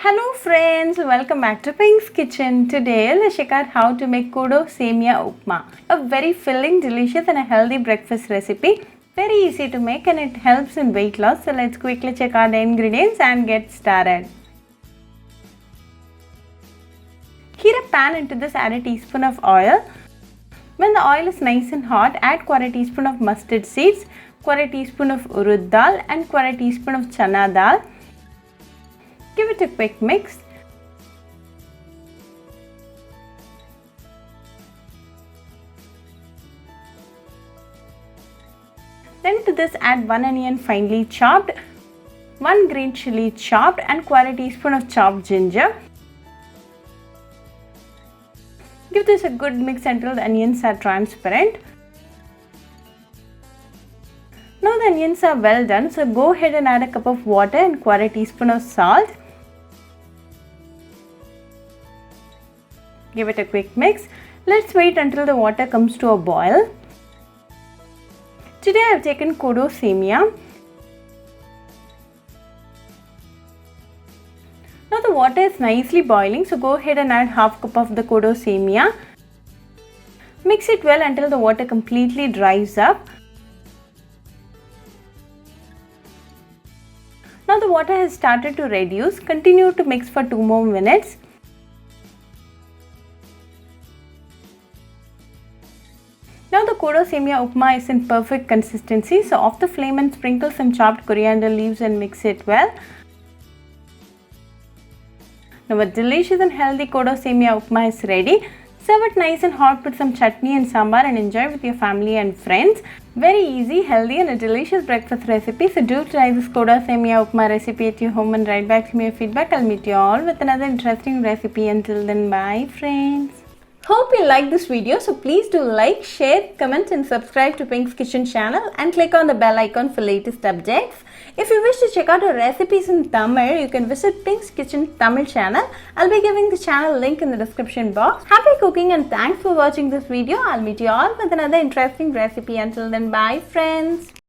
Hello friends, welcome back to Pink's Kitchen. Today let's check out how to make Kodo Semeya Upma. A very filling, delicious and a healthy breakfast recipe. Very easy to make and it helps in weight loss. So let's quickly check out the ingredients and get started. Heat a pan. Into this add a teaspoon of oil. When the oil is nice and hot, add 1/4 teaspoon of mustard seeds, 1/4 teaspoon of Urad Dhal and 1/4 teaspoon of Channa Dhal. Give it a quick mix. Then to this add 1 onion finely chopped, 1 green chilli chopped and 1/4 teaspoon of chopped ginger. Give this a good mix until the onions are transparent. Now the onions are well done, so go ahead and add a cup of water and 1/4 teaspoon of salt. Give it a quick mix. Let's wait until the water comes to a boil. Today I have taken Kodo Semeya. Now the water is nicely boiling, so go ahead and add half cup of the Kodo Semeya. Mix it well until the water completely dries up. Now the water has started to reduce. Continue to mix for 2 more minutes. Now the Kodo Semeya Upma is in perfect consistency, so off the flame and sprinkle some chopped coriander leaves and mix it well. Now a delicious and healthy Kodo Semeya Upma is ready. Serve it nice and hot with some chutney and sambar and enjoy with your family and friends. Very easy, healthy and a delicious breakfast recipe. So do try this Kodo Semeya Upma recipe at your home and write back to me your feedback. I'll meet you all with another interesting recipe. Until then, bye friends. Hope you like this video, so please do like, share, comment and subscribe to Pink's Kitchen channel and click on the bell icon for latest updates. If you wish to check out our recipes in Tamil, you can visit Pink's Kitchen Tamil channel. I'll be giving the channel link in the description box. Happy cooking and thanks for watching this video. I'll meet you all with another interesting recipe. Until then, bye friends.